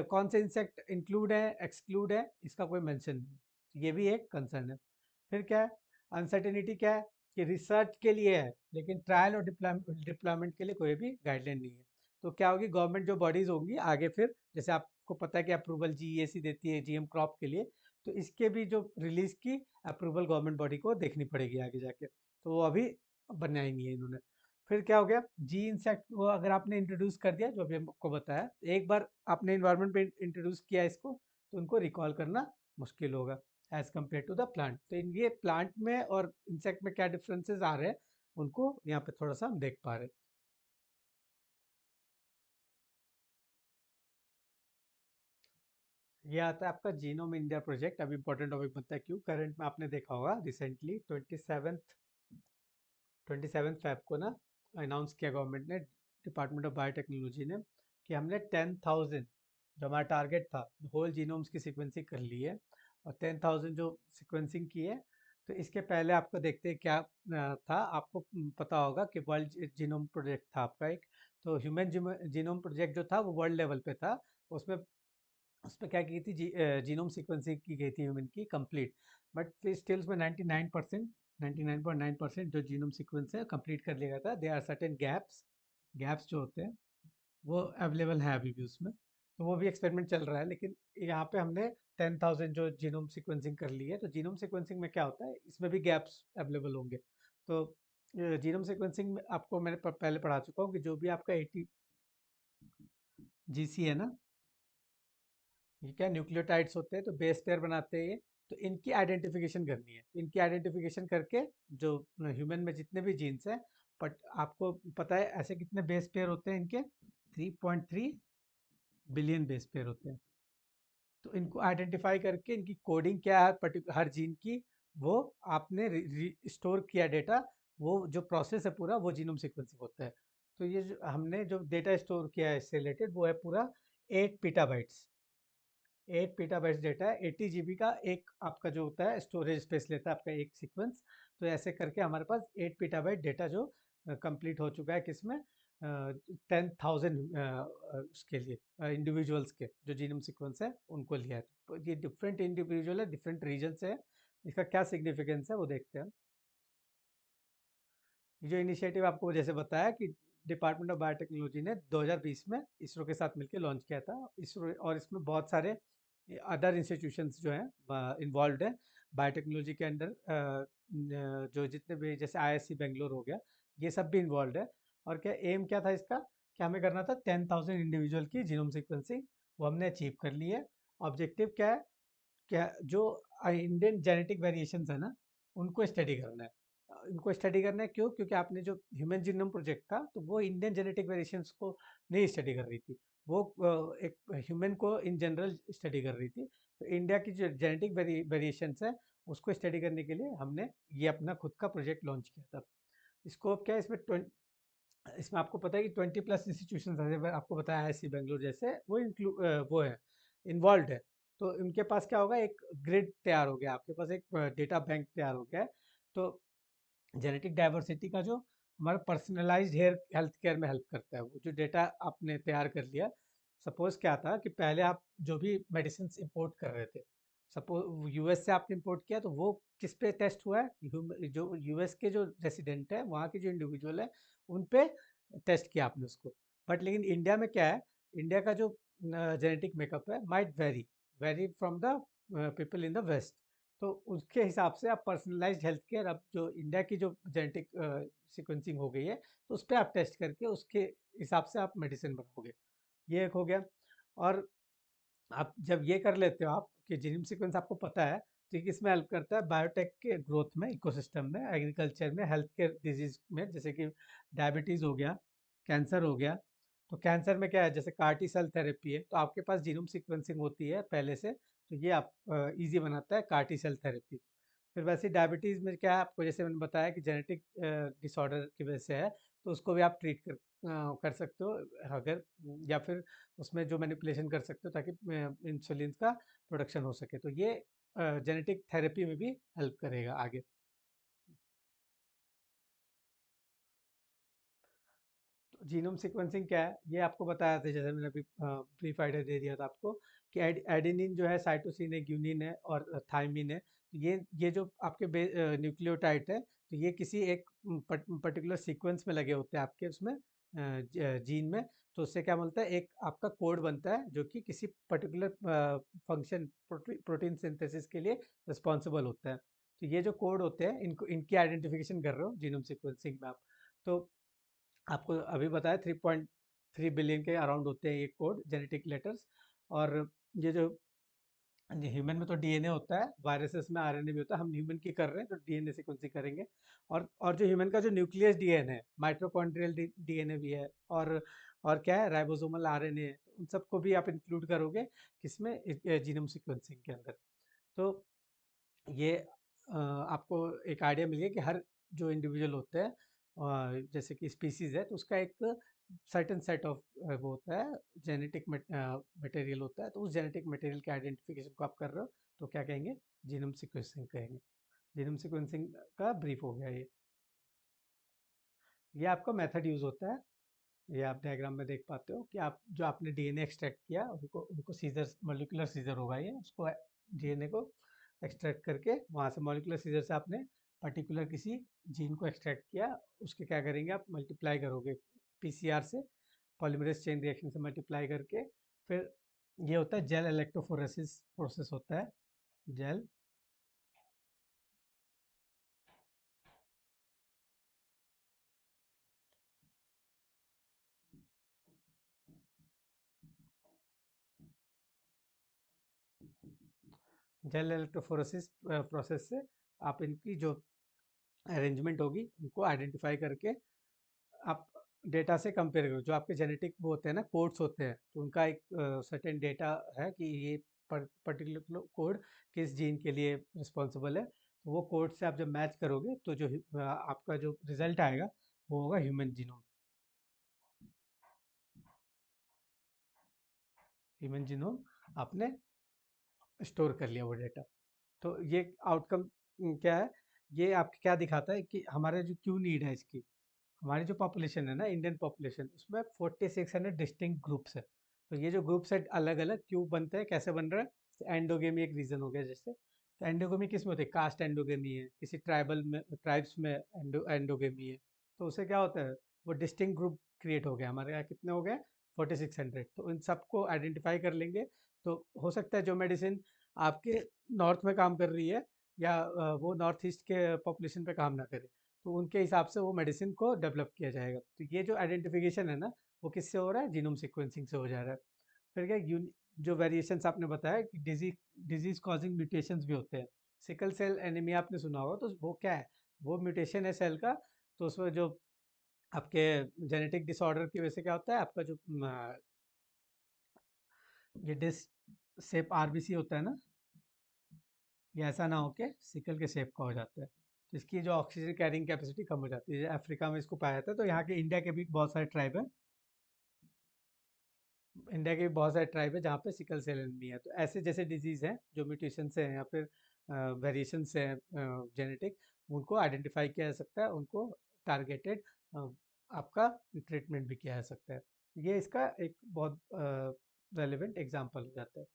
कौन से इंसेक्ट इंक्लूड है एक्सक्लूड है इसका कोई मेंशन नहीं है। ये भी एक कंसर्न है। फिर क्या है, अनसर्टेनिटी क्या है, कि रिसर्च के लिए है लेकिन ट्रायल और डिप्लॉयमेंट के लिए कोई भी गाइडलाइन नहीं है। तो क्या होगी, गवर्नमेंट जो बॉडीज होंगी आगे, फिर जैसे आपको पता है कि अप्रूवल GEC देती है GM क्रॉप के लिए, तो इसके भी जो रिलीज की अप्रूवल गवर्नमेंट बॉडी को देखनी पड़ेगी आगे जाके, तो वो अभी बनाई नहीं है इन्होंने। फिर क्या हो गया, जी इंसेक्ट को अगर आपने इंट्रोड्यूस कर दिया, जो अभी आपको बताया, एक बार आपने इन्वायरमेंट पे इंट्रोड्यूस किया इसको, तो उनको रिकॉल करना मुश्किल होगा as compare to the plant. तो इन ये प्लांट में और इंसेक्ट में क्या डिफरेंसेस आ रहे हैं, उनको यहाँ पे थोड़ा सा हम देख पा रहे हैं। ये आता है आपका जीनोम इंडिया प्रोजेक्ट। अभी इंपॉर्टेंट टॉपिक बनता है क्यों, करंट में आपने देखा होगा रिसेंटली 27 फेब को ना अनाउंस किया गवर्नमेंट ने, डिपार्टमेंट ऑफ बायोटेक्नोलॉजी ने, कि हमने 10,000 जो हमारा टारगेट था होल जीनोम्स की सिक्वेंसिंग कर ली है। और 10,000 जो सिक्वेंसिंग की है, तो इसके पहले आपको देखते हैं क्या था, आपको पता होगा कि वर्ल्ड जीनोम प्रोजेक्ट था आपका एक। तो ह्यूमन जीनोम प्रोजेक्ट जो था वो वर्ल्ड लेवल पे था। उसमें उसमें क्या की थी, जीनोम सीक्वेंसिंग की गई थी ह्यूमन की कंप्लीट। बट स्टिल उसमें 99% जो जीनोम सीक्वेंस है कंप्लीट कर लिया गया था। दे आर सर्टेन गैप्स जो होते हैं वो अवेलेबल है अभी भी उसमें। तो वो भी एक्सपेरिमेंट चल रहा है, लेकिन यहाँ पे हमने 10,000 जो जीनोम सीक्वेंसिंग कर ली है। तो जीनोम सीक्वेंसिंग में क्या होता है, इसमें भी गैप्स अवेलेबल होंगे। तो जीनोम सीक्वेंसिंग में आपको मैंने पहले पढ़ा चुका हूँ कि जो भी आपका 80 GC है ना, ये क्या न्यूक्लियोटाइड्स होते हैं, तो बेस पेयर बनाते हैं ये। तो इनकी आइडेंटिफिकेशन करनी है, तो इनकी आइडेंटिफिकेशन करके जो ह्यूमन में जितने भी जीन्स हैं, बट आपको पता है ऐसे कितने बेस पेयर होते हैं इनके, 3.3 बिलियन बेस पेयर होते हैं। तो इनको आइडेंटिफाई करके इनकी कोडिंग क्या है पर्टिकुलर हर जीन की, वो आपने स्टोर किया डेटा, वो जो प्रोसेस है पूरा वो जीनोम सीक्वेंसिंग होता है। तो ये जो हमने जो डेटा स्टोर किया है इससे रिलेटेड, वो है पूरा 8 पीटाबाइट्स। 8 पीटाबाइट्स डेटा है, 80 GB का एक आपका जो होता है स्टोरेज स्पेस लेता है आपका एक सीक्वेंस। तो ऐसे करके हमारे पास 8 पीटाबाइट डेटा जो कंप्लीट हो चुका है किसमें, 10,000 उसके लिए इंडिविजुअल्स के जो जीनोम सीक्वेंस है उनको लिया है। तो ये डिफरेंट इंडिविजुअल है, डिफरेंट रीजन से है, इसका क्या सिग्निफिकेंस है वो देखते हैं। ये जो इनिशिएटिव आपको जैसे बताया कि डिपार्टमेंट ऑफ बायोटेक्नोलॉजी ने 2020 में इसरो के साथ मिलकर लॉन्च किया था इसरो, और इसमें बहुत सारे अदर इंस्टीट्यूशंस जो हैं इन्वॉल्व हैं बायोटेक्नोलॉजी के अंडर। जो जितने भी जैसे IISc बेंगलोर हो गया, ये सब भी इन्वॉल्व है। और क्या एम क्या था इसका, कि हमें करना था 10,000 इंडिविजुअल की जीनोम सीक्वेंसिंग, वो हमने अचीव कर ली है। ऑब्जेक्टिव क्या है, क्या जो इंडियन जेनेटिक वेरिएशंस है ना, उनको स्टडी करना है। इनको स्टडी करना है क्यों, क्योंकि आपने जो ह्यूमन जीनोम प्रोजेक्ट था तो वो इंडियन जेनेटिक वेरिएशंस को नहीं स्टडी कर रही थी। वो एक ह्यूमन को इन जनरल स्टडी कर रही थी। तो इंडिया की जो जेनेटिक वेरिएशंस है उसको स्टडी करने के लिए हमने ये अपना खुद का प्रोजेक्ट लॉन्च किया था। स्कोप क्या है इसमें? इसमें आपको पता है कि 20 प्लस इंस्टीट्यूशन आपको बताया आईआईसी बेंगलुरु जैसे वो है इन्वॉल्व है। तो इनके पास क्या होगा, एक ग्रिड तैयार हो गया, आपके पास एक डेटा बैंक तैयार हो गया है। तो जेनेटिक डाइवर्सिटी का जो हमारा पर्सनलाइज्ड हेयर हेल्थ केयर में हेल्प करता है, वो जो डेटा आपने तैयार कर लिया। सपोज क्या था कि पहले आप जो भी मेडिसिन इंपोर्ट कर रहे थे, सपोज यूएस से आपने इंपोर्ट किया, तो वो किस पे टेस्ट हुआ है? जो यूएस के जो रेसिडेंट है, वहाँ के जो इंडिविजुअल है, उन पे टेस्ट किया आपने उसको। बट लेकिन इंडिया में क्या है, इंडिया का जो जेनेटिक मेकअप है might vary vary from the people in the west. तो उसके हिसाब से आप पर्सनलाइज्ड हेल्थ केयर, अब जो इंडिया की जो जेनेटिक सीक्वेंसिंग हो गई है, तो उस पर आप टेस्ट करके उसके हिसाब से आप मेडिसिन बनाओगे। ये एक हो गया। और आप जब ये कर लेते हो आप कि जीनोम सीक्वेंस आपको पता है, तो ये किसमें हेल्प करता है? बायोटेक के ग्रोथ में, इकोसिस्टम में, एग्रीकल्चर में, हेल्थ केयर डिजीज में, जैसे कि डायबिटीज़ हो गया, कैंसर हो गया। तो कैंसर में क्या है, जैसे कार्टी सेल थेरेपी है, तो आपके पास जीनोम सीक्वेंसिंग होती है पहले से, तो ये आप इजी बनाता है कार्टी सेल थेरेपी। फिर वैसे डायबिटीज़ में क्या है, आपको जैसे मैंने बताया कि जेनेटिक डिसऑर्डर की वजह से है, तो उसको भी आप ट्रीट कर सकते हो, अगर या फिर उसमें जो मैनिपुलेशन कर सकते हो ताकि इंसुलिन का प्रोडक्शन हो सके। तो ये जेनेटिक थेरेपी में भी हेल्प करेगा आगे। तो जीनोम सीक्वेंसिंग क्या है, ये आपको बताया था, जैसे मैंने अभी ब्रीफ आइडिया दे दिया था आपको कि एडेनिन जो है, साइटोसिन है, ग्यूनिन है और थायमिन है। तो ये जो आपके न्यूक्लियोटाइड है, तो ये किसी एक पर्टिकुलर सीक्वेंस में लगे होते हैं आपके उसमें जीन में। तो उससे क्या मिलता है, एक आपका कोड बनता है जो कि किसी पर्टिकुलर फंक्शन, प्रोटीन सिंथेसिस के लिए रिस्पॉन्सिबल होता है। तो ये जो कोड होते हैं, इनको इनकी आइडेंटिफिकेशन कर रहे हो जीनोम सीक्वेंसिंग में आप। तो आपको अभी बताया 3.3 बिलियन के अराउंड होते हैं ये कोड, जेनेटिक लेटर्स। और ये जो ह्यूमन में तो डीएनए होता है, वायरसेस में आरएनए भी होता है, हम ह्यूमन की कर रहे हैं तो डीएनए सीक्वेंसिंग करेंगे। और जो ह्यूमन का जो न्यूक्लियस डीएनए है, माइटोकॉन्ड्रियल डीएनए भी है, और क्या है, राइबोसोमल आरएनए है, तो उन सबको भी आप इंक्लूड करोगे किसमें, जीनोम सीक्वेंसिंग के अंदर। तो ये आपको एक आइडिया मिल गया कि हर जो इंडिविजुअल होते हैं, जैसे कि स्पीसीज है, तो उसका एक सर्टेन सेट ऑफ वो होता है, जेनेटिक मटेरियल होता है। तो उस जेनेटिक मटेरियल के आइडेंटिफिकेशन को आप कर रहे हो, तो क्या कहेंगे? जीनोम सीक्वेंसिंग कहेंगे। जीनोम सीक्वेंसिंग का ब्रीफ हो गया ये आपका मेथड यूज होता है। ये आप डायग्राम में देख पाते हो कि आप जो आपने डीएनए एक्सट्रैक्ट किया, उनको उनको सीजर, मॉलिक्यूलर सीजर होगा ये, उसको डीएनए को एक्सट्रैक्ट करके वहाँ से मॉलिक्यूलर सीजर से आपने पर्टिकुलर किसी जीन को एक्सट्रैक्ट किया, उसके क्या करेंगे, आप मल्टीप्लाई करोगे पीसीआर से, पॉलीमरेज चेन रिएक्शन से मल्टीप्लाई करके। फिर ये होता है जेल इलेक्ट्रोफोरेसिस प्रोसेस होता है, जेल जेल इलेक्ट्रोफोरेसिस प्रोसेस से आप इनकी जो अरेंजमेंट होगी उनको आइडेंटिफाई करके आप डेटा से कंपेयर करो। जो आपके जेनेटिक वो होते हैं ना, कोड्स होते हैं, तो उनका एक सर्टेन डेटा है कि ये पर्टिकुलर कोड किस जीन के लिए रिस्पॉन्सिबल है। तो वो कोड से आप जब मैच करोगे, तो जो आपका जो रिजल्ट आएगा वो होगा ह्यूमन जीनोम। ह्यूमन जीनोम आपने स्टोर कर लिया वो डेटा। तो ये आउटकम क्या है, ये आपको क्या दिखाता है कि हमारे जो क्यों नीड है इसकी। हमारी जो पॉपुलेशन है ना, इंडियन पॉपुलेशन, उसमें 4600 डिस्टिंक्ट ग्रुप्स है। तो ये जो ग्रुप्स है अलग अलग क्यों बनते हैं, कैसे बन रहा है? एंडोगेमी एक रीजन हो गया। जैसे तो एंडोगेमी किस में होती है? कास्ट एंडोगेमी है, किसी ट्राइबल में, ट्राइब्स में एंडोगेमी है। तो उससे क्या होता है, वो डिस्टिंक्ट ग्रुप क्रिएट हो गया। हमारे यहाँ कितने हो गए? 4600। तो इन सबको आइडेंटिफाई कर लेंगे। तो हो सकता है जो मेडिसिन आपके नॉर्थ में काम कर रही है, या वो नॉर्थ ईस्ट के पॉपुलेशन पे काम ना करे, तो उनके हिसाब से वो मेडिसिन को डेवलप किया जाएगा। तो ये जो आइडेंटिफिकेशन है ना, वो किससे हो रहा है? जीनोम सीक्वेंसिंग से हो जा रहा है। फिर क्या, जो वेरिएशंस आपने बताया कि डिजीज कॉजिंग म्यूटेशंस भी होते हैं। सिकल सेल एनीमिया आपने सुना होगा, तो वो क्या है? वो म्यूटेशन है सेल का। तो उसमें जो आपके जेनेटिक डिसऑर्डर की वजह से क्या होता है, आपका जो ये डिस्क शेप आरबीसी होता है ना, ये ऐसा ना हो के सिकल के शेप का हो जाता है, तो इसकी जो ऑक्सीजन कैरिंग कैपेसिटी कम हो जाती है। अफ्रीका में इसको पाया जाता है, तो यहाँ के इंडिया के भी बहुत सारे ट्राइब है, इंडिया के भी बहुत सारे ट्राइब है जहाँ पे सिकल सेल एनीमिया है। तो ऐसे जैसे डिजीज हैं जो म्यूटेशन से हैं या फिर वेरिएशन से हैं जेनेटिक, उनको आइडेंटिफाई किया जा सकता है, उनको टारगेटेड आपका ट्रीटमेंट भी किया जा सकता है। ये इसका एक बहुत रेलिवेंट एग्जांपल हो जाता है।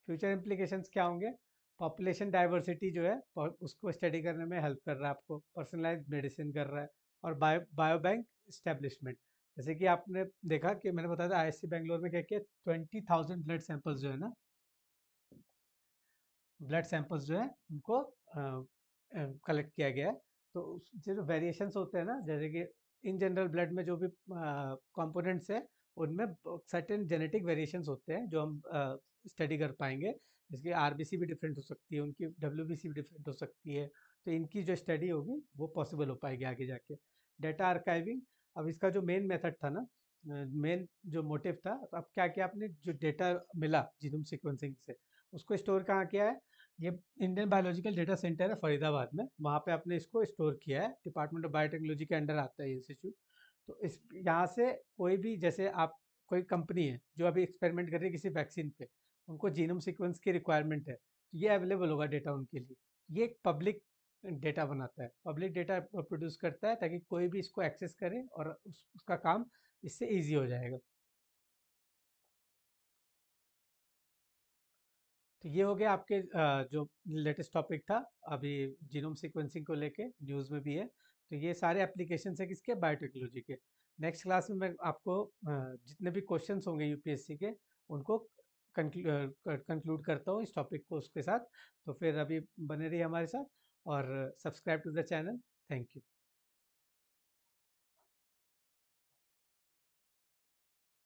फ्यूचर इम्प्लीकेशंस क्या होंगे? पॉपुलेशन डाइवर्सिटी जो है उसको स्टडी करने में हेल्प कर रहा है, आपको पर्सनलाइज्ड मेडिसिन कर रहा है। और बायो बैंक इस्टेब्लिशमेंट, जैसे कि आपने देखा कि मैंने बताया था आईआईएससी बैंगलोर में क्या किया, 20,000 ब्लड सैंपल्स जो है ना, ब्लड सैंपल्स जो है उनको कलेक्ट किया गया है। तो जो वेरिएशंस होते हैं ना, जैसे कि इन जनरल ब्लड में जो भी कंपोनेंट्स है, उनमें सर्टेन जेनेटिक वेरिएशंस होते हैं जो हम स्टडी कर पाएंगे। जिसकी आरबीसी भी डिफरेंट हो सकती है, उनकी डब्ल्यूबीसी भी डिफरेंट हो सकती है, तो इनकी जो स्टडी होगी वो पॉसिबल हो पाएगी आगे जाके। डाटा आर्काइविंग, अब इसका जो मेन मेथड था ना, मेन जो मोटिव था, तो अब क्या किया आपने, जो डेटा मिला जीनोम सीक्वेंसिंग से, उसको स्टोर कहाँ किया है? ये इंडियन बायोलॉजिकल डेटा सेंटर है फरीदाबाद में, वहाँ पे आपने इसको स्टोर किया है। डिपार्टमेंट ऑफ बायोटेक्नोलॉजी के अंडर आता है ये इंस्टीट्यूट। तो इस यहाँ से कोई भी, जैसे आप, कोई कंपनी है जो अभी एक्सपेरिमेंट कर रही है किसी वैक्सीन पे, उनको जीनोम सीक्वेंस की रिक्वायरमेंट है, तो ये अवेलेबल होगा डेटा उनके लिए। ये एक पब्लिक डेटा बनाता है, पब्लिक डेटा प्रोड्यूस करता है, ताकि कोई भी इसको एक्सेस करे और उसका काम इससे ईजी हो जाएगा। तो ये हो गया आपके जो लेटेस्ट टॉपिक था अभी, जीनोम सीक्वेंसिंग को लेके न्यूज़ में भी है। तो ये सारे एप्लीकेशन है किसके, बायोटेक्नोलॉजी के। नेक्स्ट क्लास में मैं आपको जितने भी क्वेश्चंस होंगे यूपीएससी के, उनको कंक्लूड करता हूँ इस टॉपिक को उसके साथ। तो फिर अभी बने रहिए हमारे साथ और subscribe to the channel. Thank you.